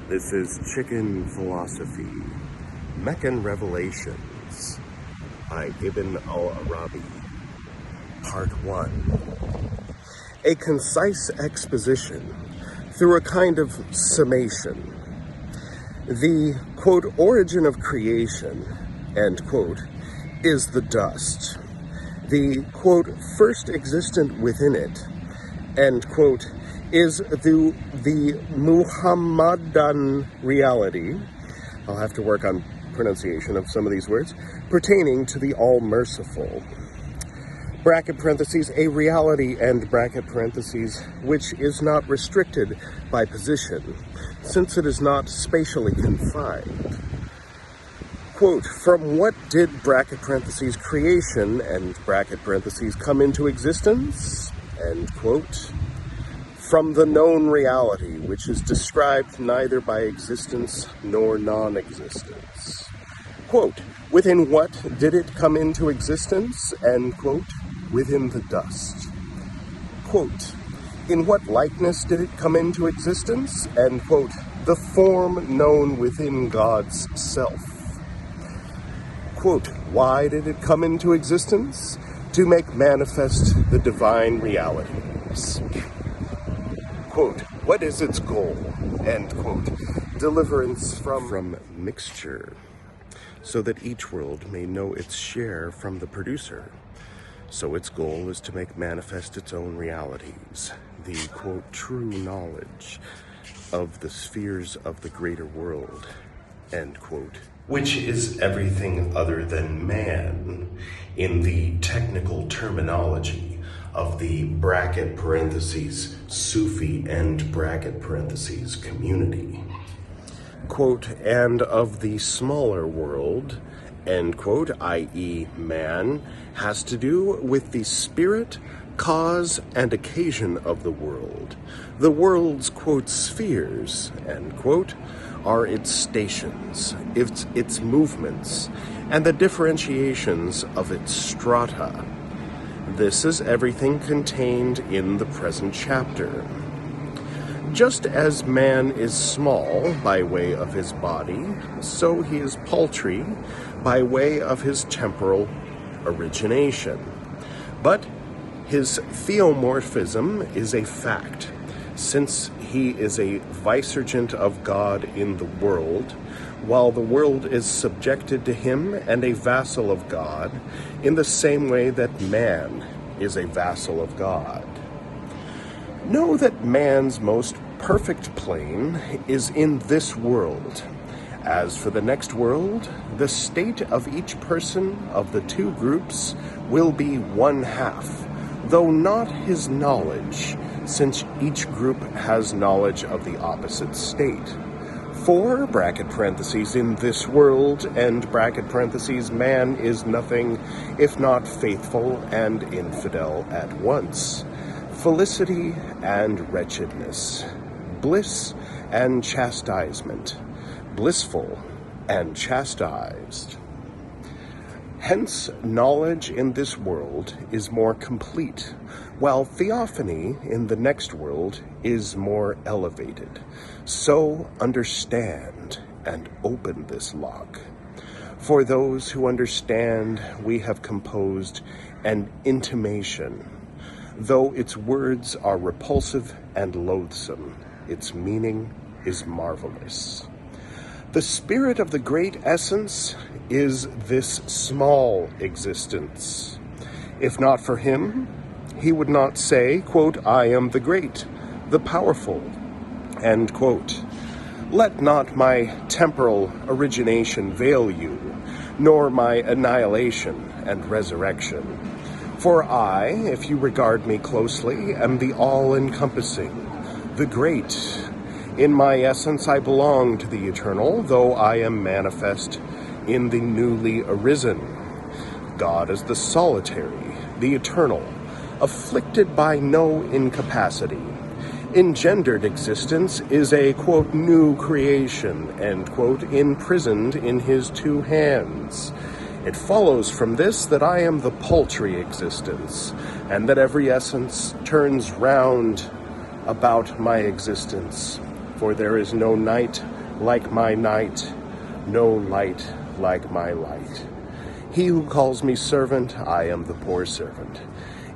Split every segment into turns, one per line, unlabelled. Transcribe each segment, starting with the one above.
This is Chicken Philosophy, Meccan Revelations by Ibn al-Arabi, Part 1. A concise exposition through a kind of summation. The, quote, origin of creation, end quote, is the dust. The, quote, first existent within it, end quote, is the Muhammadan reality, I'll have to work on pronunciation of some of these words, pertaining to the All-Merciful. Bracket parentheses, a reality, end bracket parentheses, which is not restricted by position, since it is not spatially confined. Quote, from what did bracket parentheses creation, end bracket parentheses, come into existence, end quote. From the known reality, which is described neither by existence nor non-existence. Quote, within what did it come into existence? End quote, within the dust. Quote, in what likeness did it come into existence? End quote, the form known within God's self. Quote, why did it come into existence? To make manifest the divine realities. Quote, what is its goal? End quote, deliverance from mixture, so that each world may know its share from the producer. So its goal is to make manifest its own realities, the, quote, true knowledge of the spheres of the greater world, end quote, which is everything other than man in the technical terminology of the bracket parentheses Sufi end bracket parentheses community. Quote, and of the smaller world, end quote, i.e. man, has to do with the spirit, cause, and occasion of the world. The world's, quote, spheres, end quote, are its stations, its movements, and the differentiations of its strata. This is everything contained in the present chapter. Just as man is small by way of his body, so he is paltry by way of his temporal origination. But his theomorphism is a fact, since he is a vicegerent of God in the world, while the world is subjected to him and a vassal of God, in the same way that man is a vassal of God. Know that man's most perfect plane is in this world. As for the next world, the state of each person of the two groups will be one half, though not his knowledge, since each group has knowledge of the opposite state. For, bracket parentheses, in this world, end bracket parentheses, man is nothing if not faithful and infidel at once. Felicity and wretchedness, bliss and chastisement, blissful and chastised. Hence, knowledge in this world is more complete, while theophany in the next world is more elevated. So understand and open this lock. For those who understand, we have composed an intimation. Though its words are repulsive and loathsome, its meaning is marvelous. The spirit of the great essence is this small existence. If not for him, he would not say, quote, I am the great, the powerful, end quote. Let not my temporal origination veil you, nor my annihilation and resurrection. For I, if you regard me closely, am the all-encompassing, the great. In my essence I belong to the eternal, though I am manifest in the newly arisen. God is the solitary, the eternal, afflicted by no incapacity. Engendered existence is a, quote, new creation, end quote, imprisoned in his two hands. It follows from this that I am the paltry existence, and that every essence turns round about my existence, For there is no night like my night, no light like my light. He who calls me servant, I am the poor servant.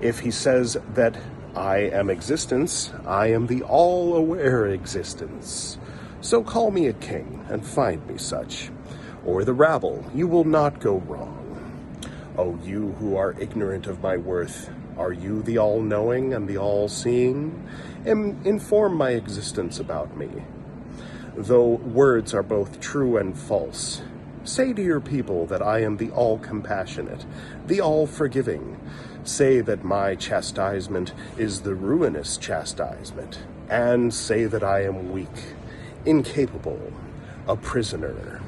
If he says that I am existence, I am the all-aware existence. So call me a king, and find me such. Or the rabble, you will not go wrong. O you who are ignorant of my worth, are you the all-knowing and the all-seeing? Inform my existence about me. Though words are both true and false, say to your people that I am the all-compassionate, the all-forgiving. Say that my chastisement is the ruinous chastisement, and say that I am weak, incapable, a prisoner.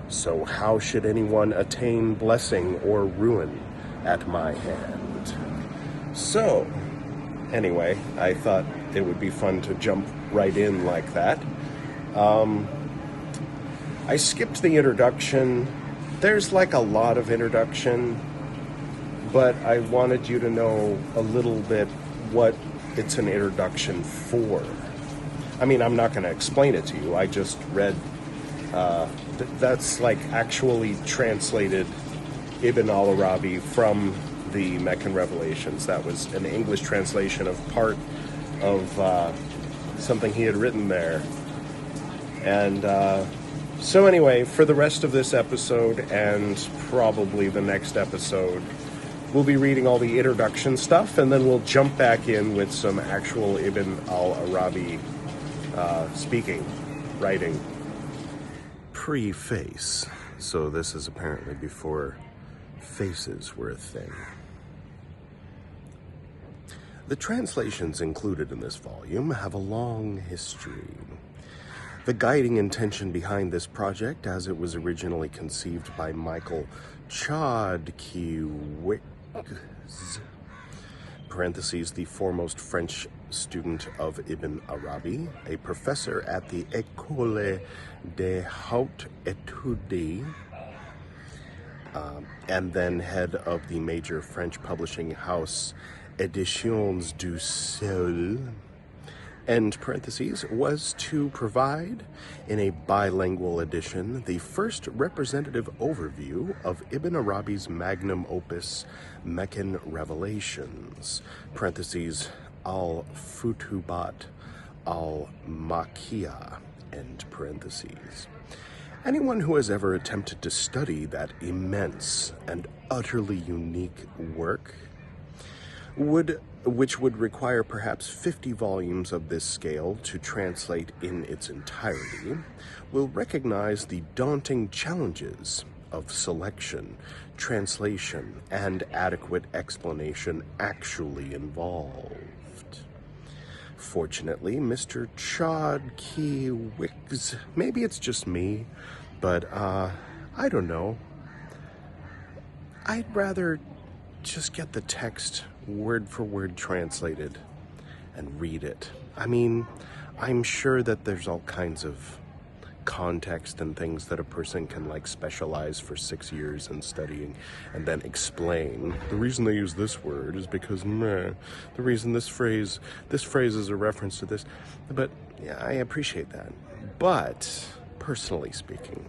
So how should anyone attain blessing or ruin at my hand? So, anyway, I thought it would be fun to jump right in like that. I skipped the introduction. There's like a lot of introduction, but I wanted you to know a little bit what it's an introduction for. I mean, I'm not going to explain it to you. I just read, that's like actually translated Ibn al-Arabi from the Meccan Revelations. That was an English translation of part of something he had written there. And so anyway, for the rest of this episode and probably the next episode, we'll be reading all the introduction stuff, and then we'll jump back in with some actual Ibn al-Arabi writing. Preface. So this is apparently before faces were a thing. The translations included in this volume have a long history. The guiding intention behind this project, as it was originally conceived by Michael Chadkiewicz, parentheses, the foremost French student of Ibn Arabi, a professor at the École des Hautes Études, and then head of the major French publishing house Éditions du Seul, end parentheses, was to provide, in a bilingual edition, the first representative overview of Ibn Arabi's magnum opus, Meccan Revelations, parentheses, al-Futubat al-Makkiyah, end parentheses. Anyone who has ever attempted to study that immense and utterly unique work which would require perhaps 50 volumes of this scale to translate in its entirety, will recognize the daunting challenges of selection, translation, and adequate explanation actually involved. Fortunately, Mr. Chadkiewicz, maybe it's just me, but I don't know. I'd rather just get the text word for word translated and read it. I mean, I'm sure that there's all kinds of context and things that a person can like specialize for 6 years in studying and then explain. The reason they use this word is because the reason this phrase is a reference to this. But yeah, I appreciate that. But personally speaking,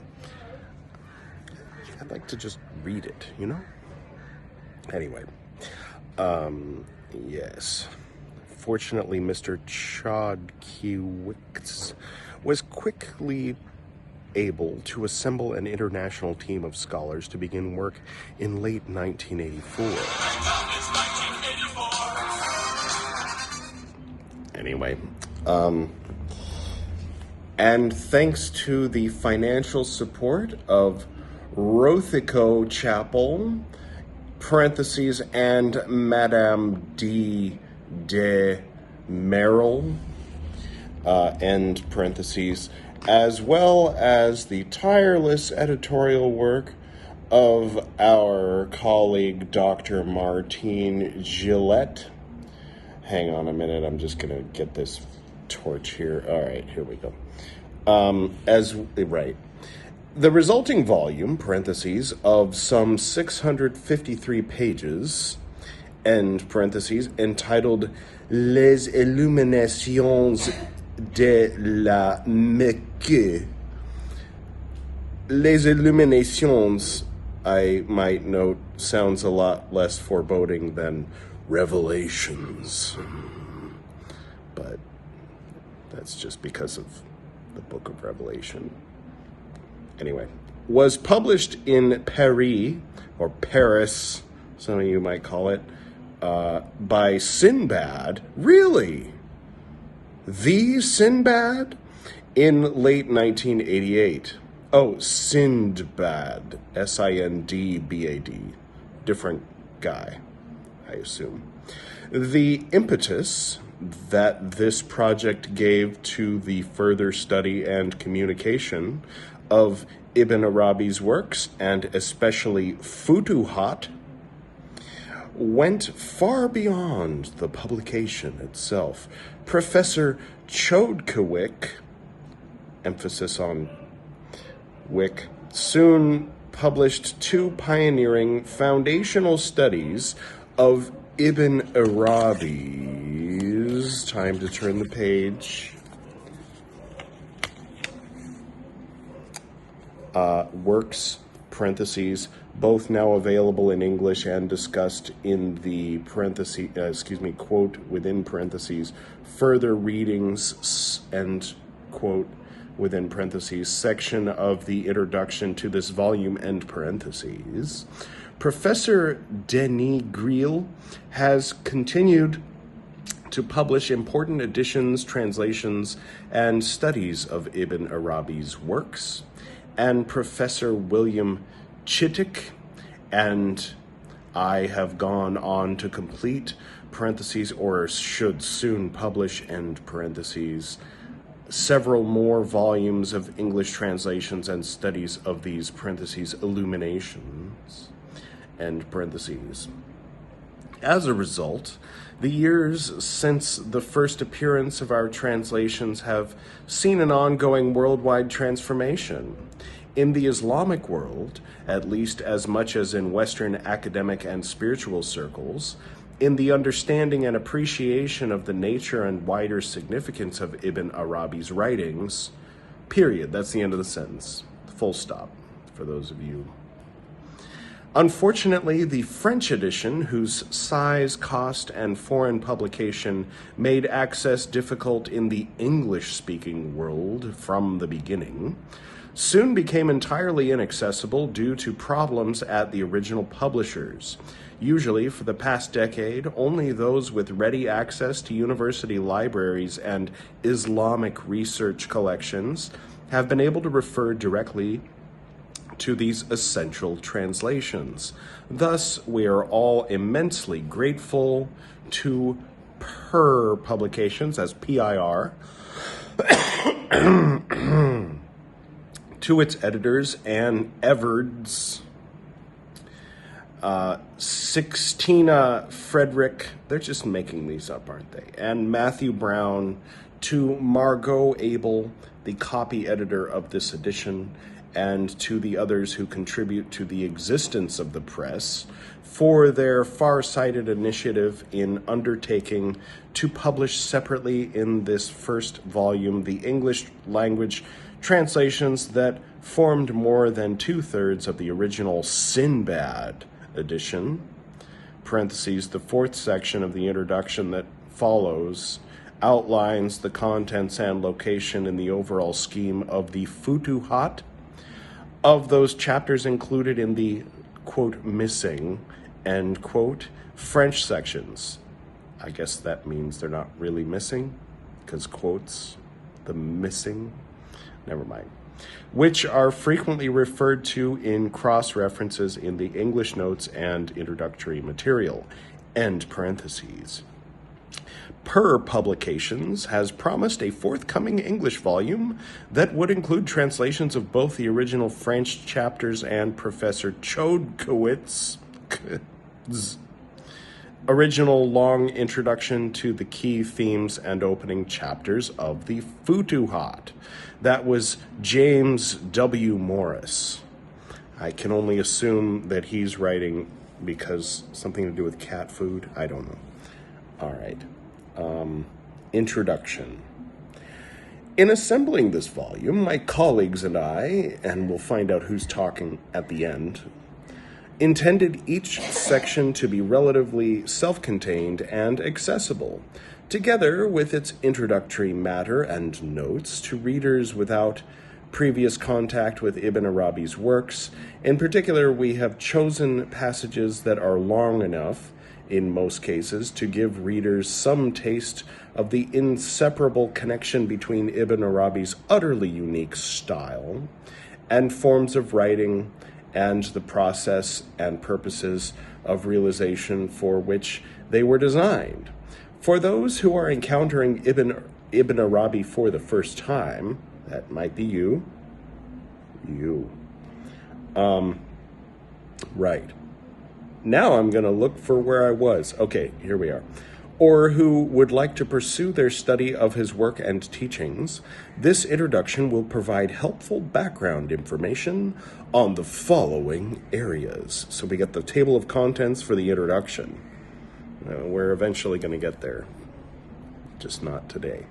I'd like to just read it, you know? Anyway, yes. Fortunately, Mr. Chadkiewicz was quickly able to assemble an international team of scholars to begin work in late 1984. Anyway, and thanks to the financial support of Rothico Chapel, parentheses, and Madame D. de Merrill, end parentheses, as well as the tireless editorial work of our colleague, Dr. Martine Gillette. Hang on a minute, I'm just going to get this torch here. All right, here we go. The resulting volume, parentheses, of some 653 pages, end parentheses, entitled Les Illuminations de la Mecque. Les Illuminations, I might note, sounds a lot less foreboding than Revelations. But that's just because of the book of Revelation. Anyway, was published in Paris, or Paris, some of you might call it, by Sinbad. Really? The Sinbad? In late 1988. Oh, Sindbad. S-I-N-D-B-A-D. Different guy, I assume. The impetus that this project gave to the further study and communication of Ibn Arabi's works, and especially Futuhat, went far beyond the publication itself. Professor Chodkiewicz, emphasis on Wick, soon published two pioneering foundational studies of Ibn Arabi's, time to turn the page, works, parentheses, both now available in English and discussed in the parentheses, quote, within parentheses, further readings, end quote, within parentheses, section of the introduction to this volume, end parentheses. Professor Denis Griel has continued to publish important editions, translations, and studies of Ibn Arabi's works, and Professor William Chittick and I have gone on to complete, parentheses, or should soon publish, end parentheses, several more volumes of English translations and studies of these, parentheses, illuminations, end parentheses. As a result, the years since the first appearance of our translations have seen an ongoing worldwide transformation. In the Islamic world, at least as much as in Western academic and spiritual circles, in the understanding and appreciation of the nature and wider significance of Ibn Arabi's writings, period. That's the end of the sentence. Full stop, for those of you. Unfortunately, the French edition, whose size, cost, and foreign publication made access difficult in the English-speaking world from the beginning, soon became entirely inaccessible due to problems at the original publishers. Usually, for the past decade, only those with ready access to university libraries and Islamic research collections have been able to refer directly to these essential translations. Thus, we are all immensely grateful to PIR Publications, as P-I-R, to its editors, Anne Everds, Sixtina Frederick, they're just making these up, aren't they? And Matthew Brown, to Margot Abel, the copy editor of this edition, and to the others who contribute to the existence of the press, for their far-sighted initiative in undertaking to publish separately in this first volume the English language translations that formed more than 2/3 of the original Sinbad edition, parentheses, the fourth section of the introduction that follows outlines the contents and location in the overall scheme of the Futuhat of those chapters included in the, quote, missing, end quote, French sections. I guess that means they're not really missing, because quotes, the missing, never mind, which are frequently referred to in cross-references in the English notes and introductory material, end parentheses. PIR Publications has promised a forthcoming English volume that would include translations of both the original French chapters and Professor Chodkiewicz's original long introduction to the key themes and opening chapters of the Futuhat. That was James W. Morris. I can only assume that he's writing because something to do with cat food. I don't know. All right. Introduction. In assembling this volume, my colleagues and I, and we'll find out who's talking at the end, intended each section to be relatively self-contained and accessible, together with its introductory matter and notes to readers without previous contact with Ibn Arabi's works. In particular, we have chosen passages that are long enough, in most cases, to give readers some taste of the inseparable connection between Ibn Arabi's utterly unique style and forms of writing and the process and purposes of realization for which they were designed. For those who are encountering Ibn Arabi for the first time, that might be you. Right. Now I'm going to look for where I was. Okay, here we are. Or who would like to pursue their study of his work and teachings, this introduction will provide helpful background information on the following areas. So we get the table of contents for the introduction. We're eventually going to get there, just not today.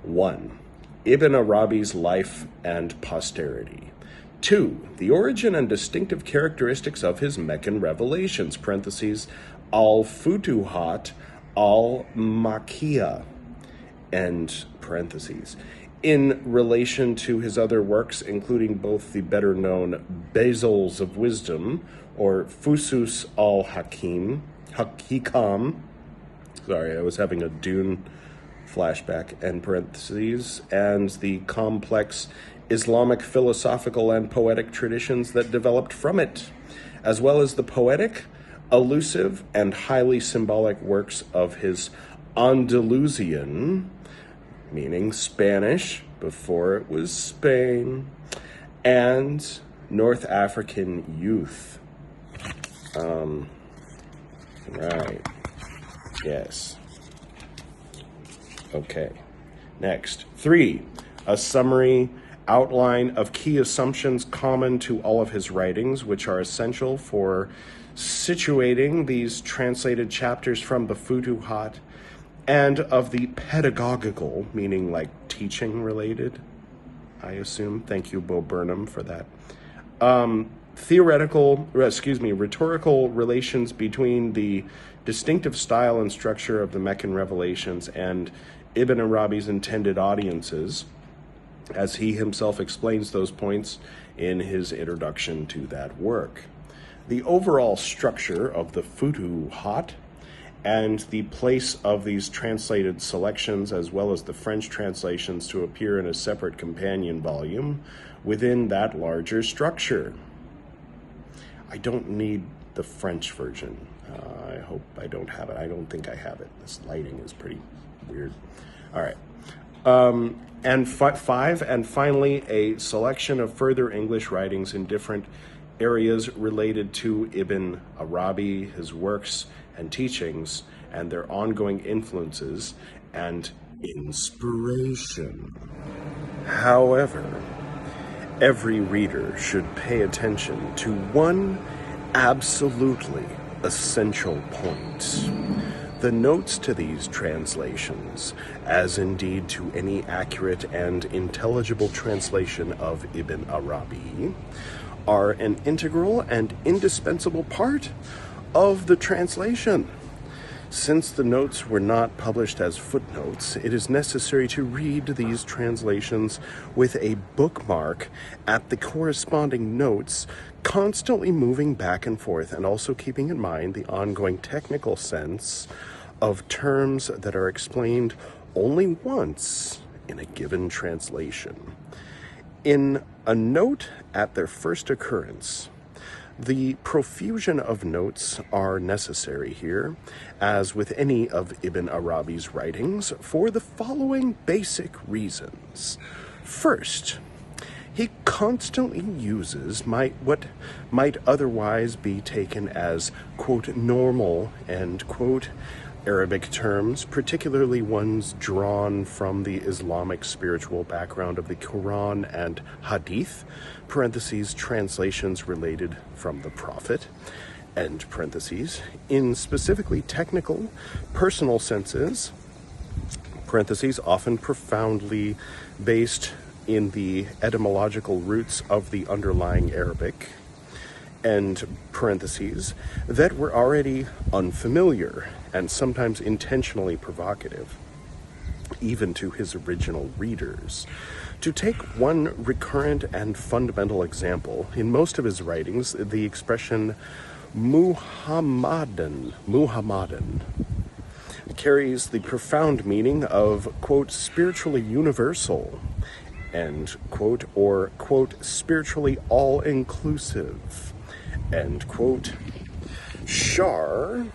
1. Ibn Arabi's life and posterity. 2. The origin and distinctive characteristics of his Meccan Revelations, parentheses, al-Futuhat al-Makkiyah, end parentheses, in relation to his other works, including both the better-known Bezels of Wisdom, or Fusus al-Hikam. Sorry, I was having a Dune flashback, end parentheses, and the complex Islamic philosophical and poetic traditions that developed from it, as well as the poetic, elusive, and highly symbolic works of his Andalusian, meaning Spanish before it was Spain, and North African youth. Right. Yes. Okay. Next. 3. A summary outline of key assumptions common to all of his writings, which are essential for situating these translated chapters from the Futuhat, and of the pedagogical, meaning like teaching related, I assume. Thank you, Bo Burnham, for that. Rhetorical relations between the distinctive style and structure of the Meccan Revelations and Ibn Arabi's intended audiences, as he himself explains those points in his introduction to that work. The overall structure of the Futuhat and the place of these translated selections, as well as the French translations, to appear in a separate companion volume within that larger structure. I don't need the French version. I hope I don't have it. I don't think I have it. This lighting is pretty weird. All right. And 5, and finally, a selection of further English writings in different areas related to Ibn Arabi, his works and teachings, and their ongoing influences and inspiration. However, every reader should pay attention to one absolutely essential point. The notes to these translations, as indeed to any accurate and intelligible translation of Ibn Arabi, are an integral and indispensable part of the translation. Since the notes were not published as footnotes, it is necessary to read these translations with a bookmark at the corresponding notes, constantly moving back and forth, and also keeping in mind the ongoing technical sense of terms that are explained only once in a given translation. In a note at their first occurrence, the profusion of notes are necessary here, as with any of Ibn Arabi's writings, for the following basic reasons. First, he constantly uses what might otherwise be taken as, quote, normal, end quote, Arabic terms, particularly ones drawn from the Islamic spiritual background of the Quran and Hadith, parentheses, translations related from the Prophet, end parentheses, in specifically technical, personal senses,
parentheses, often profoundly based in the etymological roots of the underlying Arabic, end parentheses, that were already unfamiliar and sometimes intentionally provocative, even to his original readers. To take one recurrent and fundamental example, in most of his writings, the expression Muhammadan carries the profound meaning of, quote, spiritually universal, end quote, or, quote, spiritually all-inclusive, end quote. Shar,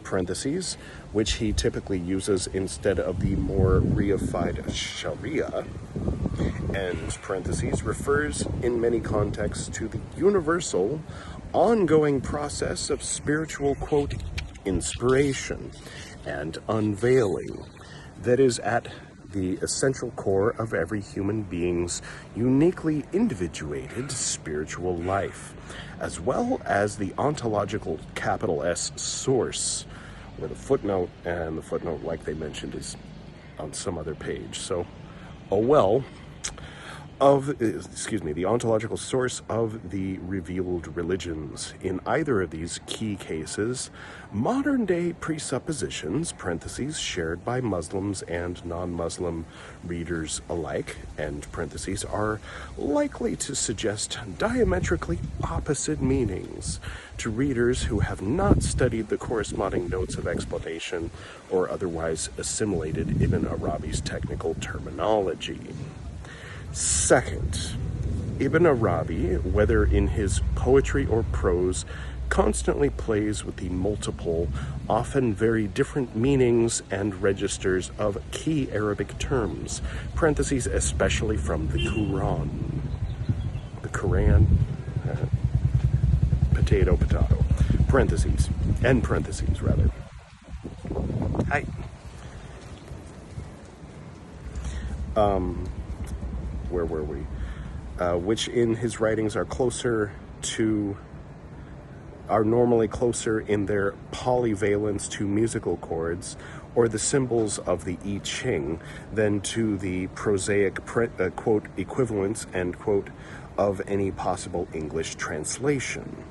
parentheses, which he typically uses instead of the more reified Sharia, end parentheses, refers in many contexts to the universal, ongoing process of spiritual, quote, inspiration and unveiling that is at the essential core of every human being's uniquely individuated spiritual life, as well as the ontological capital S source, where the footnote, and the footnote, like they mentioned, is on some other page. So, the ontological source of the revealed religions. In either of these key cases, modern-day presuppositions, parentheses, shared by Muslims and non-Muslim readers alike, end parentheses, are likely to suggest diametrically opposite meanings to readers who have not studied the corresponding notes of explanation or otherwise assimilated Ibn Arabi's technical terminology. Second, Ibn Arabi, whether in his poetry or prose, constantly plays with the multiple, often very different meanings and registers of key Arabic terms, parentheses, especially from the Quran. The Quran, potato, parentheses, end parentheses, rather. Hi. Where were we? Which in his writings are normally closer in their polyvalence to musical chords or the symbols of the I Ching than to the prosaic, quote, equivalence, end quote, of any possible English translation.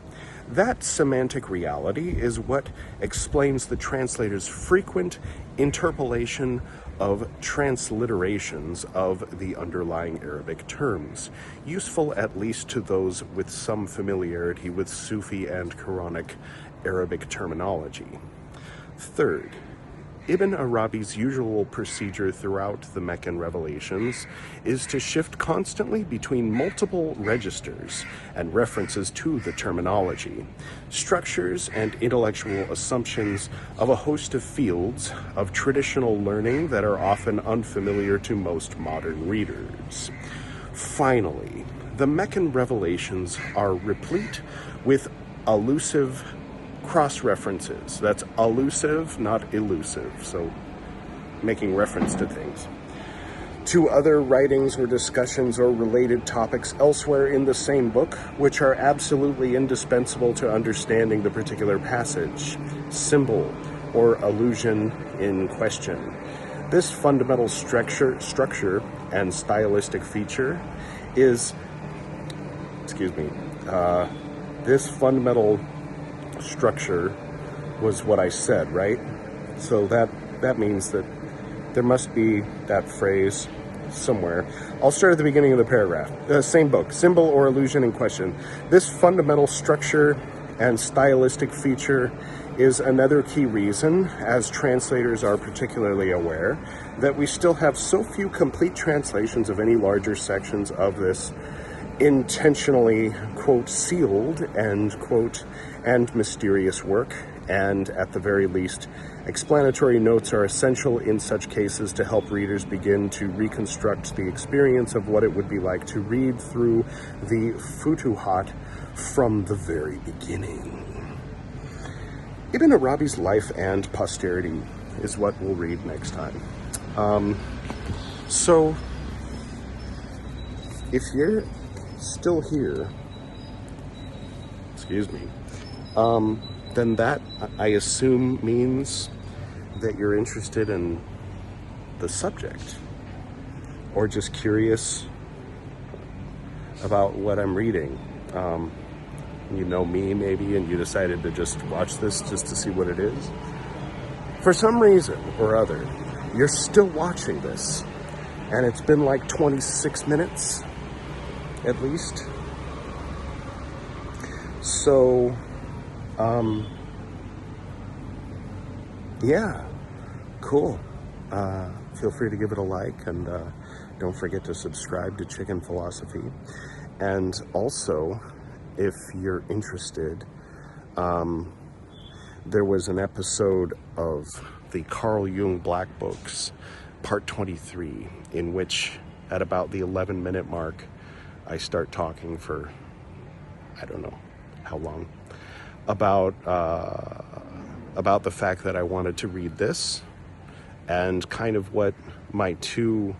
That semantic reality is what explains the translator's frequent interpolation of transliterations of the underlying Arabic terms, useful at least to those with some familiarity with Sufi and Quranic Arabic terminology. Third, Ibn Arabi's usual procedure throughout the Meccan Revelations is to shift constantly between multiple registers and references to the terminology, structures and intellectual assumptions of a host of fields of traditional learning that are often unfamiliar to most modern readers. Finally, the Meccan Revelations are replete with elusive cross-references. That's elusive, not elusive, so making reference to things. To other writings or discussions or related topics elsewhere in the same book, which are absolutely indispensable to understanding the particular passage, symbol, or allusion in question. This fundamental structure and stylistic feature is, this fundamental structure was what I said, right? So that means that there must be that phrase somewhere. I'll start at the beginning of the paragraph. Same book, symbol or allusion in question. This fundamental structure and stylistic feature is another key reason, as translators are particularly aware, that we still have so few complete translations of any larger sections of this intentionally, quote, sealed, end quote, and mysterious work, and at the very least, explanatory notes are essential in such cases to help readers begin to reconstruct the experience of what it would be like to read through the Futuhat from the very beginning. Ibn Arabi's life and posterity is what we'll read next time. So, if you're still here, then that, I assume, means that you're interested in the subject, or just curious about what I'm reading. You know me, maybe, and you decided to just watch this just to see what it is. For some reason or other, you're still watching this, and it's been like 26 minutes, at least. So, yeah, cool. Feel free to give it a like, and don't forget to subscribe to Chicken Philosophy. And also, if you're interested, there was an episode of the Carl Jung Black Books, part 23, in which at about the 11-minute mark, I start talking for, I don't know how long, about the fact that I wanted to read this, and kind of what my two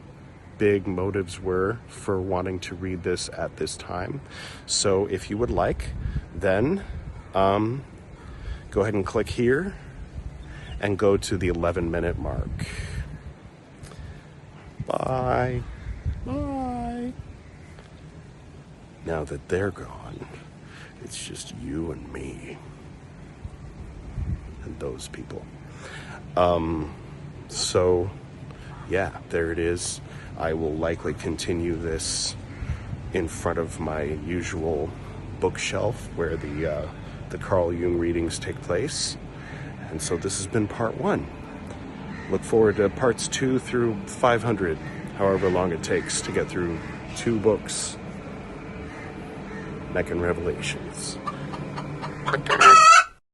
big motives were for wanting to read this at this time. So if you would like, then go ahead and click here and go to the 11-minute mark. Bye. Bye. Now that they're gone, it's just you and me and those people. So yeah, there it is. I will likely continue this in front of my usual bookshelf where the Carl Jung readings take place. And so this has been part 1. Look forward to parts 2 through 500, however long it takes to get through 2 books. Meccan Revelations.